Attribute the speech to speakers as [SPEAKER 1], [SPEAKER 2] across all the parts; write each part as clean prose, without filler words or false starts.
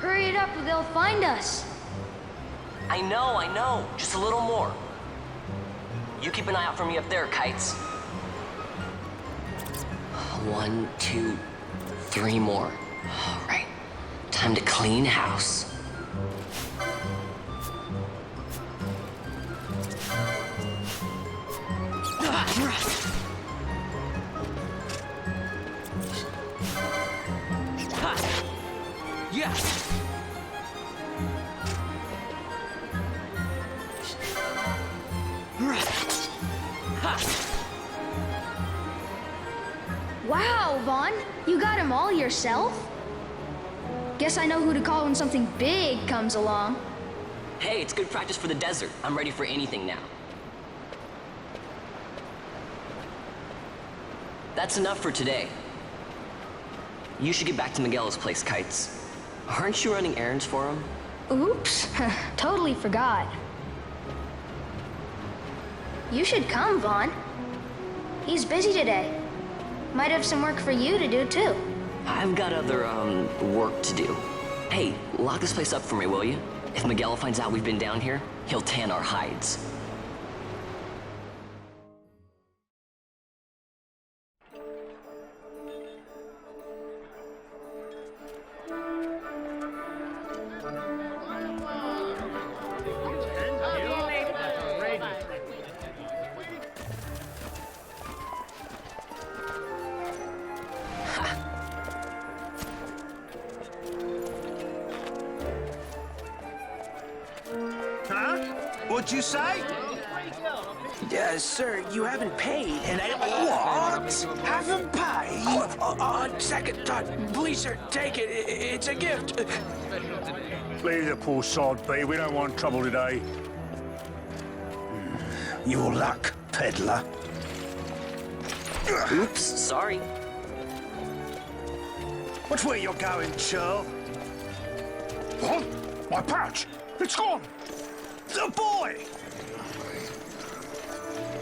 [SPEAKER 1] Hurry it up or they'll find us.
[SPEAKER 2] I know. Just a little more. You keep an eye out for me up there, Kites. 1, 2, 3 more. All right. Time to clean house.
[SPEAKER 3] Yes!
[SPEAKER 1] Wow, Vaan, you got him all yourself? Guess I know who to call when something big comes along.
[SPEAKER 2] Hey, it's good practice for the desert. I'm ready for anything now. That's enough for today. You should get back to Miguel's place, Kites. Aren't you running errands for him?
[SPEAKER 1] Oops, totally forgot. You should come, Vaan. He's busy today. Might have some work for you to do, too.
[SPEAKER 2] I've got other, work to do. Hey, lock this place up for me, will you? If Miguel finds out we've been down here, he'll tan our hides.
[SPEAKER 4] What'd you say?
[SPEAKER 5] Sir, you haven't paid, and I...
[SPEAKER 4] What? Haven't paid?
[SPEAKER 5] On second thought, please, sir, take it. It's a gift.
[SPEAKER 6] Leave the poor sod be. We don't want trouble today.
[SPEAKER 4] Your luck, peddler.
[SPEAKER 2] Oops, sorry.
[SPEAKER 4] Watch where you're going, churl. What? My pouch? It's gone! The boy!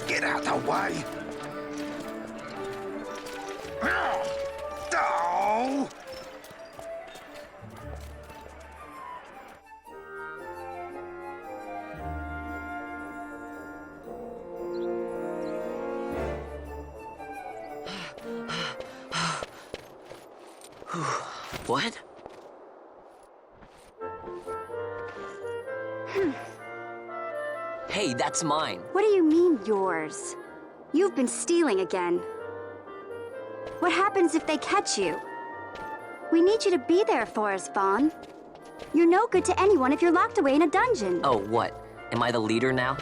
[SPEAKER 4] Get out the way! Oh!
[SPEAKER 2] What? Hey, that's mine.
[SPEAKER 7] What do you mean, yours? You've been stealing again. What happens if they catch you? We need you to be there for us, Vaan. You're no good to anyone if you're locked away in a dungeon.
[SPEAKER 2] Oh, what? Am I the leader now?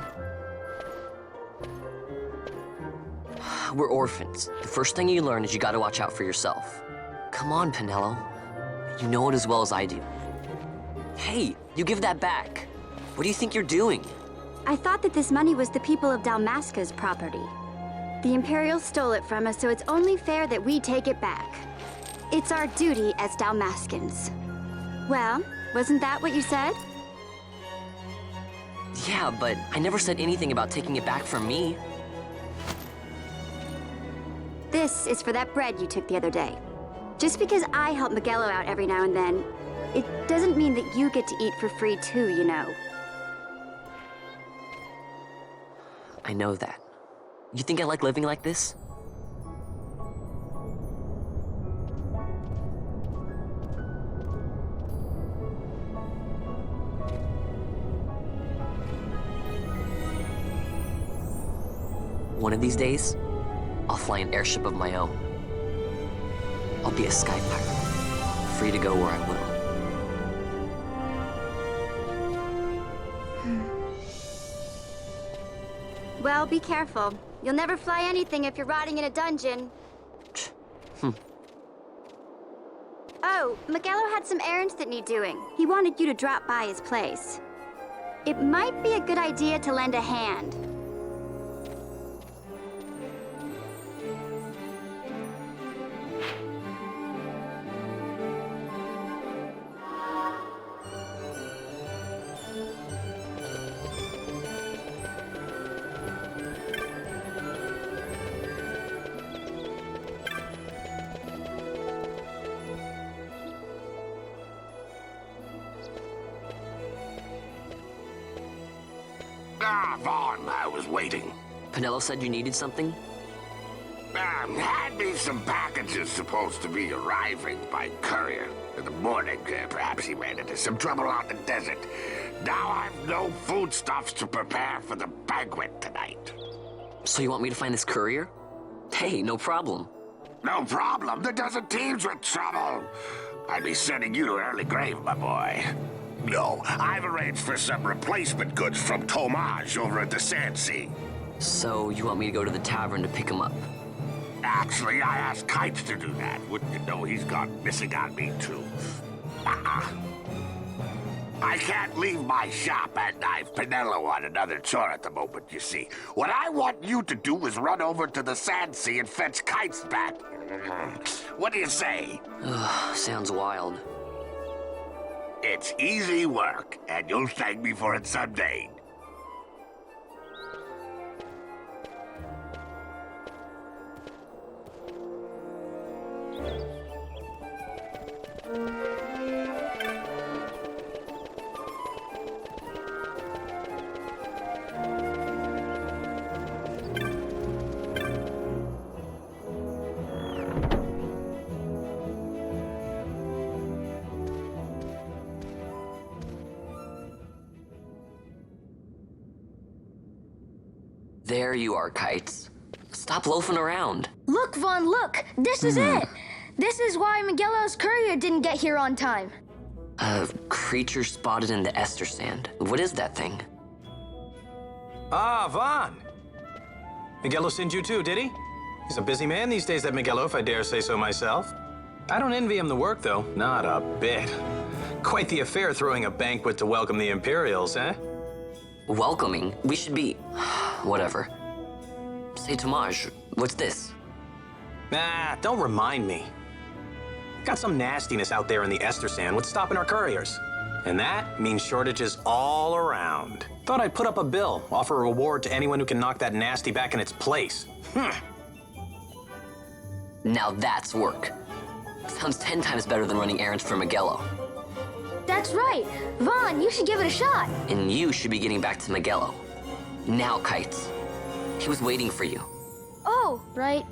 [SPEAKER 2] We're orphans. The first thing you learn is you gotta watch out for yourself. Come on, Penelo. You know it as well as I do. Hey, you give that back. What do you think you're doing?
[SPEAKER 7] I thought that this money was the people of Dalmasca's property. The Imperials stole it from us, so it's only fair that we take it back. It's our duty as Dalmascans. Well, wasn't that what you said?
[SPEAKER 2] Yeah, but I never said anything about taking it back from me.
[SPEAKER 7] This is for that bread you took the other day. Just because I help Miguelo out every now and then, it doesn't mean that you get to eat for free too, you know.
[SPEAKER 2] I know that. You think I like living like this? One of these days, I'll fly an airship of my own. I'll be a sky pirate, free to go where I will.
[SPEAKER 7] Well, be careful. You'll never fly anything if you're rotting in a dungeon. Oh, Miguelo had some errands that need doing. He wanted you to drop by his place. It might be a good idea to lend a hand.
[SPEAKER 3] Ah, Vaan, I was waiting.
[SPEAKER 2] Penelo said you needed something?
[SPEAKER 3] Had me some packages supposed to be arriving by courier. In the morning, perhaps he ran into some trouble out in the desert. Now I've no foodstuffs to prepare for the banquet tonight.
[SPEAKER 2] So you want me to find this courier? Hey, no problem.
[SPEAKER 3] No problem. The desert teems with trouble. I'd be sending you to an early grave, my boy. No, I've arranged for some replacement goods from Tomage over at the Sand Sea.
[SPEAKER 2] So you want me to go to the tavern to pick him up?
[SPEAKER 3] Actually, I asked Kites to do that. Wouldn't you know he's gone missing on me, too? I can't leave my shop, and I've Penelo on another chore at the moment, you see. What I want you to do is run over to the Sand Sea and fetch Kites back. What do you say?
[SPEAKER 2] Sounds wild.
[SPEAKER 3] It's easy work, and you'll thank me for it someday.
[SPEAKER 2] There you are, Kites. Stop loafing around.
[SPEAKER 1] Look, Vaan, look! This is it! This is why Miguelo's courier didn't get here on time.
[SPEAKER 2] A creature spotted in the ester sand. What is that thing?
[SPEAKER 5] Ah, Vaan. Miguelo sent you too, did he? He's a busy man these days, that Miguelo, if I dare say so myself. I don't envy him the work, though. Not a bit. Quite the affair throwing a banquet to welcome the Imperials, eh?
[SPEAKER 2] Welcoming? We should be... whatever. Say, Tomage, what's this?
[SPEAKER 5] Nah, don't remind me. Got some nastiness out there in the ester sand. What's stopping our couriers? And that means shortages all around. Thought I'd put up a bill, offer a reward to anyone who can knock that nasty back in its place.
[SPEAKER 2] Now that's work. Sounds 10 times better than running errands for Miguelo.
[SPEAKER 1] That's right! Vaan, you should give it a shot!
[SPEAKER 2] And you should be getting back to Miguelo. Now, Kites. He was waiting for you.
[SPEAKER 1] Oh, right.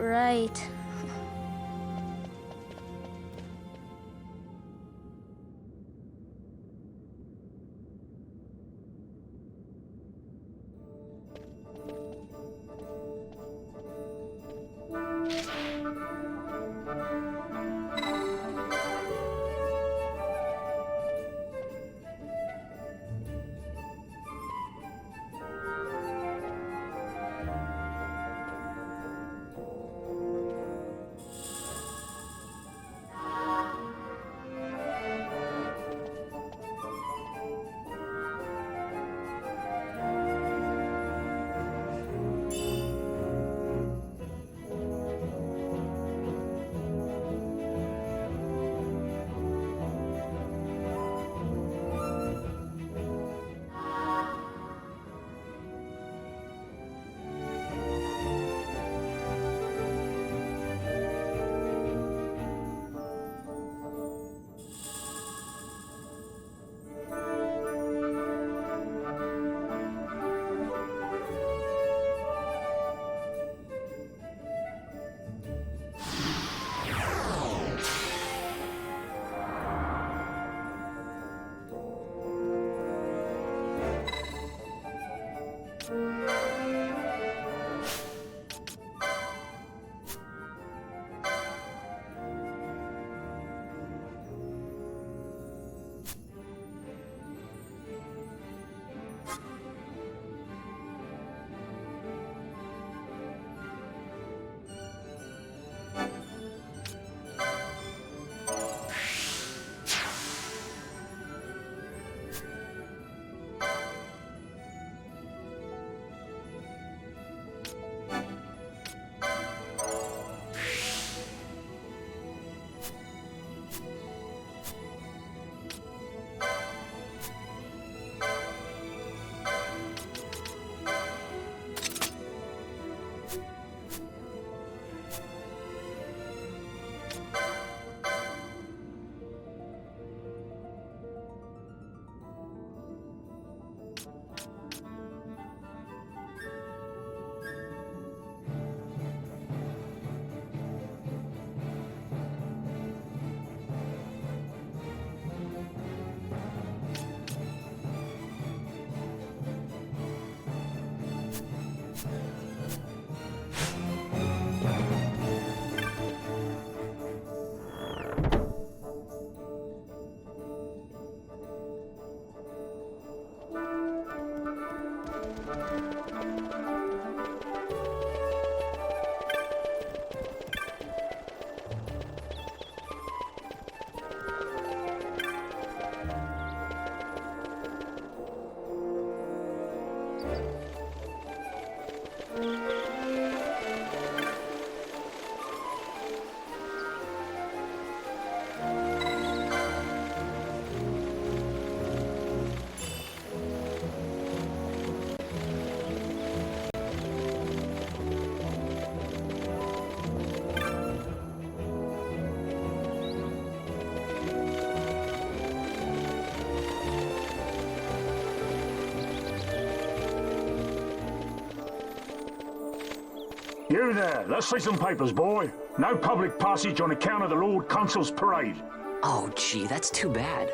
[SPEAKER 6] You there, let's see some papers, boy. No public passage on account of the Lord Consul's parade.
[SPEAKER 2] Oh, gee, that's too bad.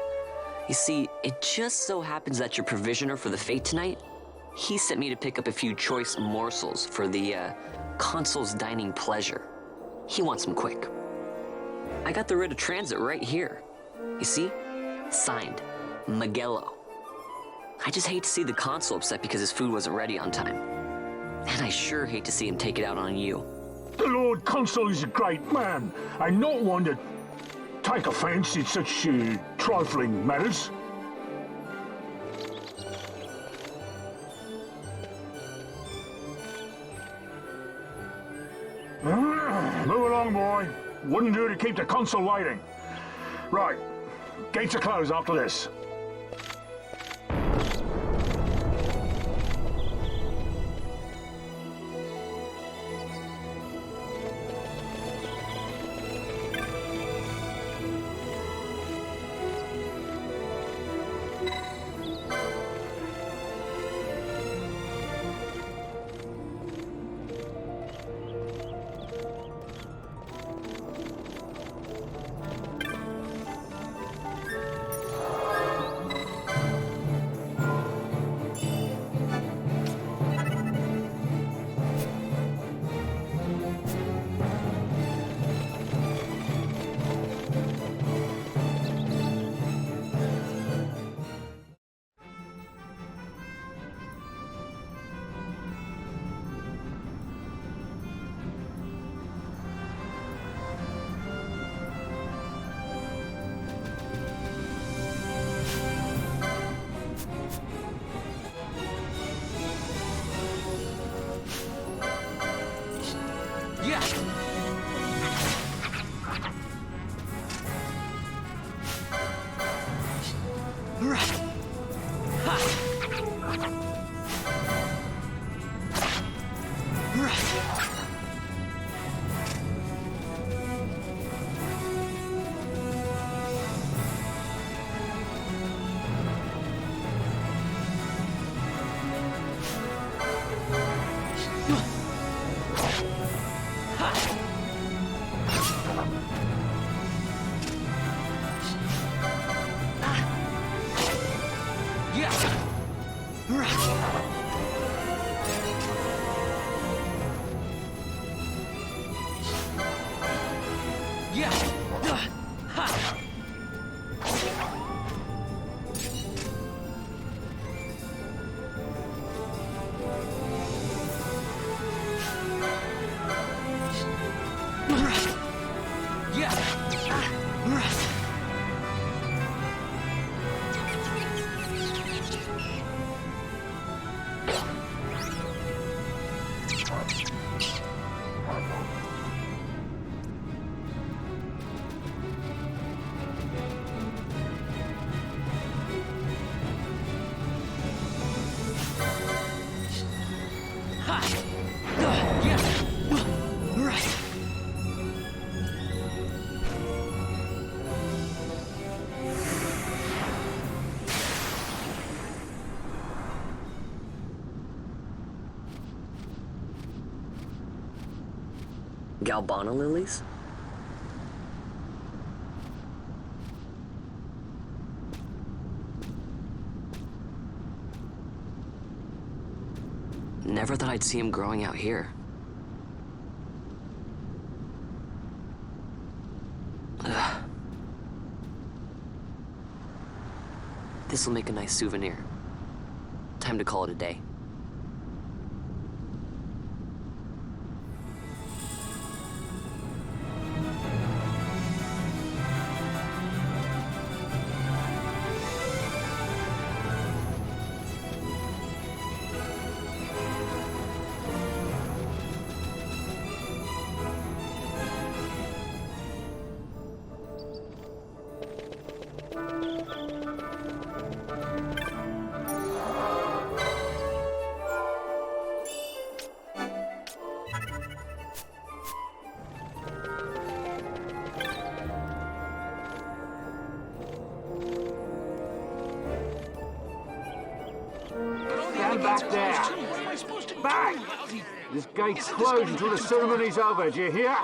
[SPEAKER 2] You see, it just so happens that your provisioner for the fete tonight, he sent me to pick up a few choice morsels for the, Consul's dining pleasure. He wants them quick. I got the writ of transit right here. You see? Signed, Miguelo. I just hate to see the Consul upset because his food wasn't ready on time. And I sure hate to see him take it out on you.
[SPEAKER 6] The Lord Consul is a great man, and not one to take offence in such trifling matters. Move along, boy. Wouldn't do to keep the Consul waiting. Right, gates are closed after this.
[SPEAKER 2] Galbana lilies? Never thought I'd see him growing out here. Ugh. This'll make a nice souvenir. Time to call it a day.
[SPEAKER 6] Stand back there. Back! This gate's closed until the ceremony's over, do you hear?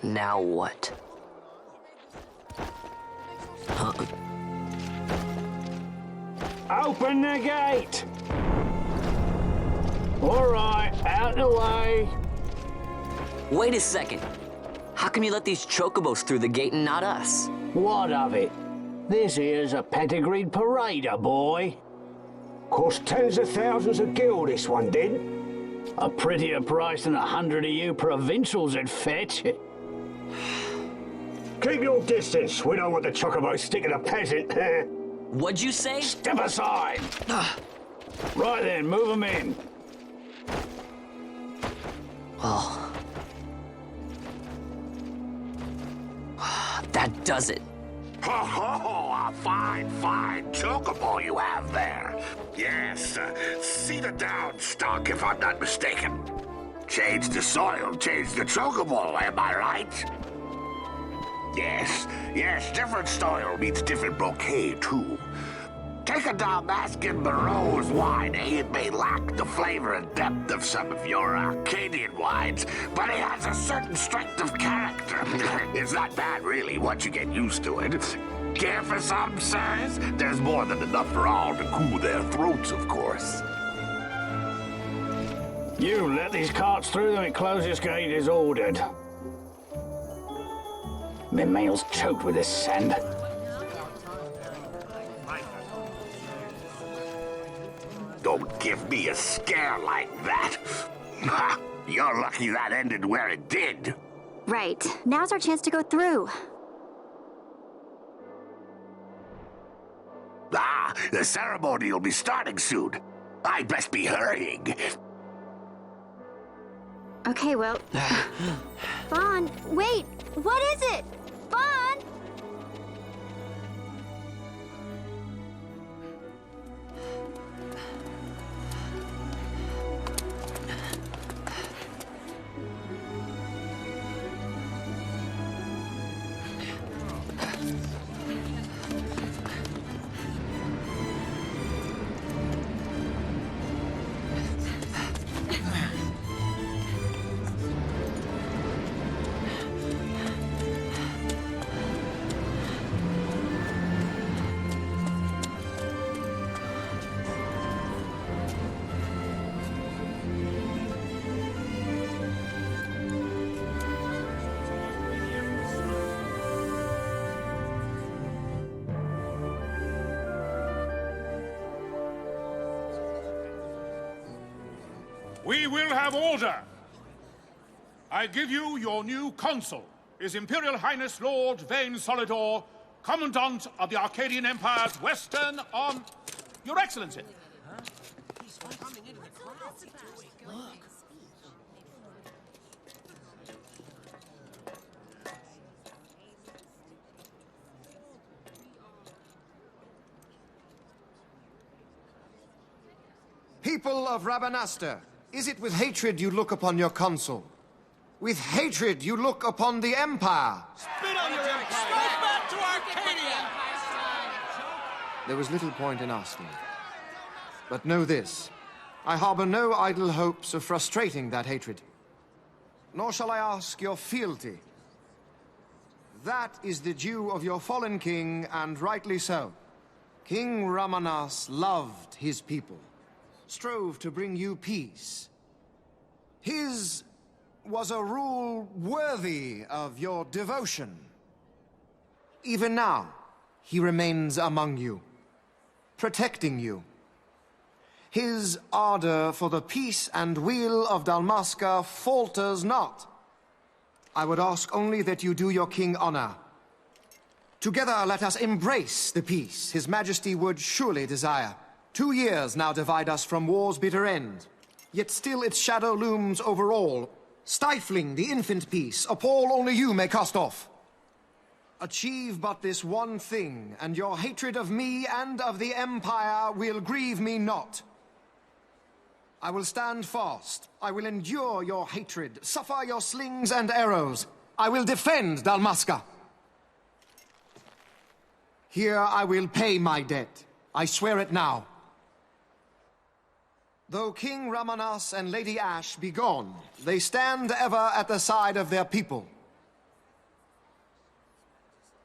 [SPEAKER 2] Now what?
[SPEAKER 6] Open the gate! All right, out the way.
[SPEAKER 2] Wait a second. How come you let these chocobos through the gate and not us?
[SPEAKER 6] What of it? This here's a pedigreed parader, boy. Cost tens of thousands of gil, this one did. A prettier price than 100 of you provincials would fetch. Keep your distance. We don't want the chocobo sticking a peasant.
[SPEAKER 2] What'd you say?
[SPEAKER 6] Step aside. Right then, move them in.
[SPEAKER 2] Well... that does it.
[SPEAKER 3] Ho ho! A fine chocobo you have there. Yes, cedar down stock, if I'm not mistaken. Change the soil, change the chocobo, am I right? Yes, different soil means different bouquet, too. Take a Dalmascan Moreau's wine, It may lack the flavor and depth of some of your Archadian wines, but it has a certain strength of character. It's not bad, really, once you get used to it. Care for some, sirs? There's more than enough for all to cool their throats, of course.
[SPEAKER 6] You let these carts through when the closest gate is ordered. My mail's choked with this sand.
[SPEAKER 3] Don't give me a scare like that. Ha! You're lucky that ended where it did.
[SPEAKER 7] Right. Now's our chance to go through.
[SPEAKER 3] The ceremony will be starting soon. I'd best be hurrying.
[SPEAKER 7] Okay, well... Vaan, wait! What is it? Vaan!
[SPEAKER 8] We will have order. I give you your new consul, His Imperial Highness Lord Vaan Solidor, Commandant of the Archadian Empire's Western on... Your Excellency.
[SPEAKER 9] People of Rabanastre, is it with hatred you look upon your consul? With hatred you look upon the Empire?
[SPEAKER 8] Spit on your empire! Straight back to Arcadia!
[SPEAKER 9] There was little point in asking. But know this, I harbor no idle hopes of frustrating that hatred. Nor shall I ask your fealty. That is the due of your fallen king, and rightly so. King Rabanastre loved his people, strove to bring you peace. His was a rule worthy of your devotion. Even now, he remains among you, protecting you. His ardor for the peace and weal of Dalmasca falters not. I would ask only that you do your king honor. Together let us embrace the peace His Majesty would surely desire. 2 years now divide us from war's bitter end, yet still its shadow looms over all, stifling the infant peace a pall only you may cast off. Achieve but this one thing, and your hatred of me and of the Empire will grieve me not. I will stand fast. I will endure your hatred, suffer your slings and arrows. I will defend Dalmasca. Here I will pay my debt. I swear it now. Though King Rabanastre and Lady Ash be gone, they stand ever at the side of their people.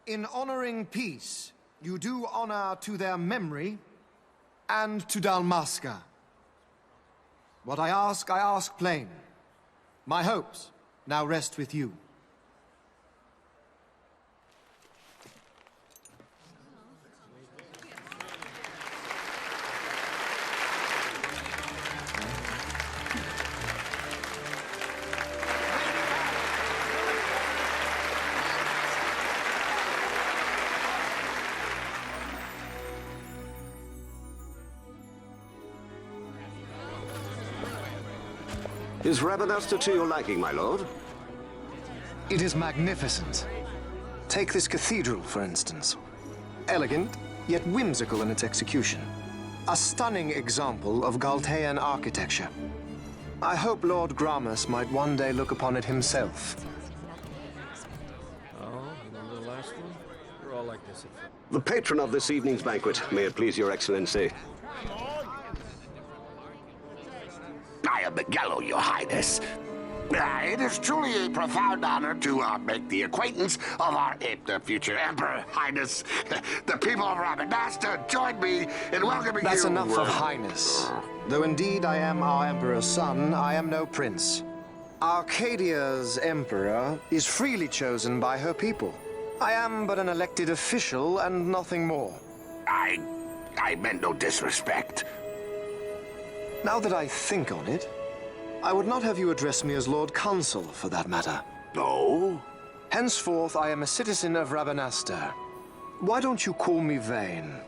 [SPEAKER 9] In honoring peace, you do honor to their memory and to Dalmasca. What I ask plain. My hopes now rest with you.
[SPEAKER 10] Is Rabanastre to your liking, my lord?
[SPEAKER 9] It is magnificent. Take this cathedral, for instance. Elegant, yet whimsical in its execution. A stunning example of Galtean architecture. I hope Lord Gramus might one day look upon it himself.
[SPEAKER 10] The patron of this evening's banquet, may it please your excellency.
[SPEAKER 3] I am Penelo, your highness. It is truly a profound honor to make the acquaintance of our future emperor, highness. The people of Rabanastre join me in welcoming you.
[SPEAKER 9] That's enough of highness. Though indeed I am our emperor's son, I am no prince. Arcadia's emperor is freely chosen by her people. I am but an elected official and nothing more.
[SPEAKER 3] I meant no disrespect.
[SPEAKER 9] Now that I think on it, I would not have you address me as Lord Consul, for that matter.
[SPEAKER 3] No?
[SPEAKER 9] Henceforth, I am a citizen of Rabanastre. Why don't you call me Vaan?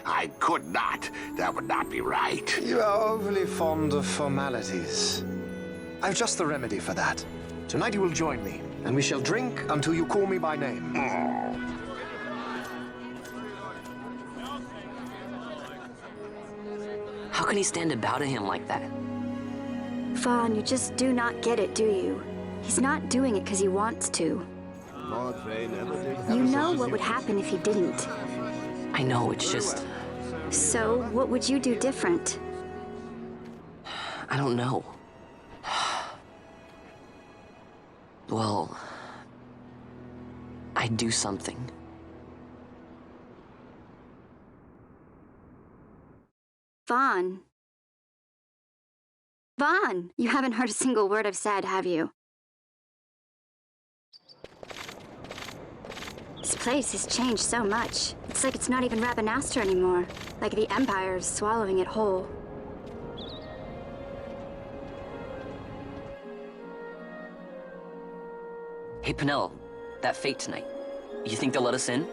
[SPEAKER 3] I could not. That would not be right.
[SPEAKER 9] You are overly fond of formalities. I've just the remedy for that. Tonight you will join me, and we shall drink until you call me by name.
[SPEAKER 2] How can he stand about him like that?
[SPEAKER 7] Vaan, you just do not get it, do you? He's not doing it because he wants to. You know what would happen if he didn't.
[SPEAKER 2] I know, it's just...
[SPEAKER 7] So, what would you do different?
[SPEAKER 2] I don't know. Well... I'd do something.
[SPEAKER 7] Vaan. Vaan! You haven't heard a single word I've said, have you? This place has changed so much. It's like it's not even Rabanastre anymore. Like the Empire is swallowing it whole.
[SPEAKER 2] Hey, Penelo, that fete tonight. You think they'll let us in?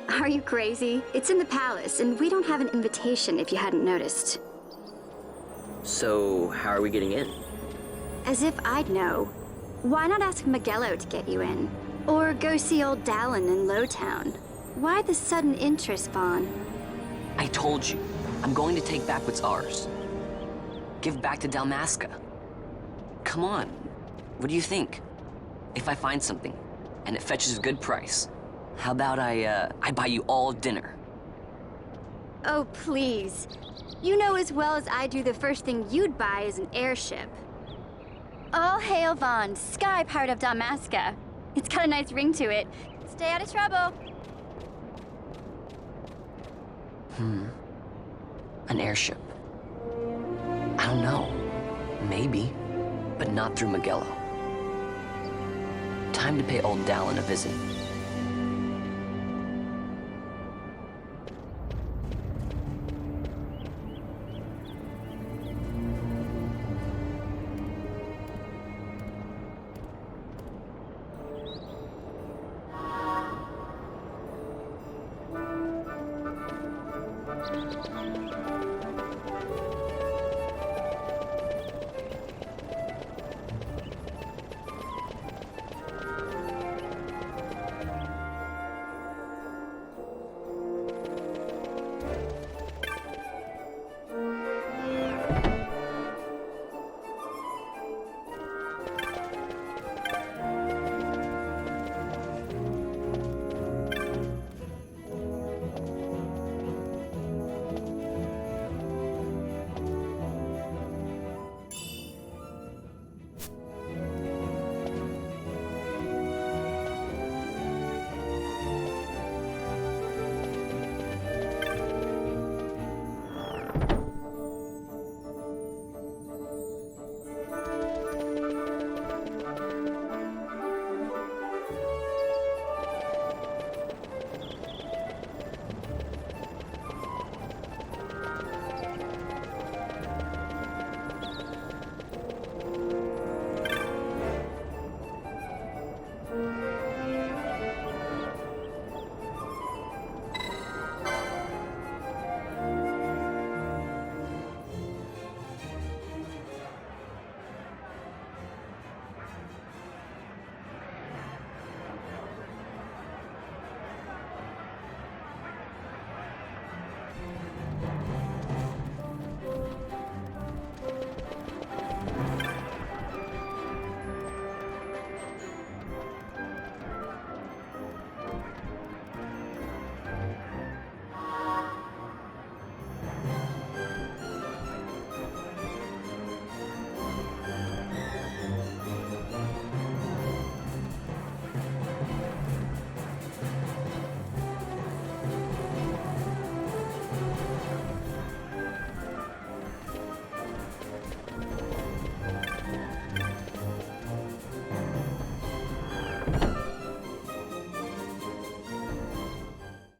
[SPEAKER 7] Are you crazy? It's in the palace, and we don't have an invitation if you hadn't noticed.
[SPEAKER 2] So, how are we getting in?
[SPEAKER 7] As if I'd know. Why not ask Penelo to get you in? Or go see old Dallin in Lowtown? Why the sudden interest, Vaan?
[SPEAKER 2] I told you, I'm going to take back what's ours. Give back to Dalmasca. Come on, what do you think? If I find something, and it fetches a good price, how about I buy you all dinner?
[SPEAKER 7] Oh, please. You know as well as I do the first thing you'd buy is an airship. All hail Vaan, sky pirate of Dalmasca. It's got a nice ring to it. Stay out of trouble.
[SPEAKER 2] An airship. I don't know. Maybe, but not through Penelo. Time to pay old Dallin a visit.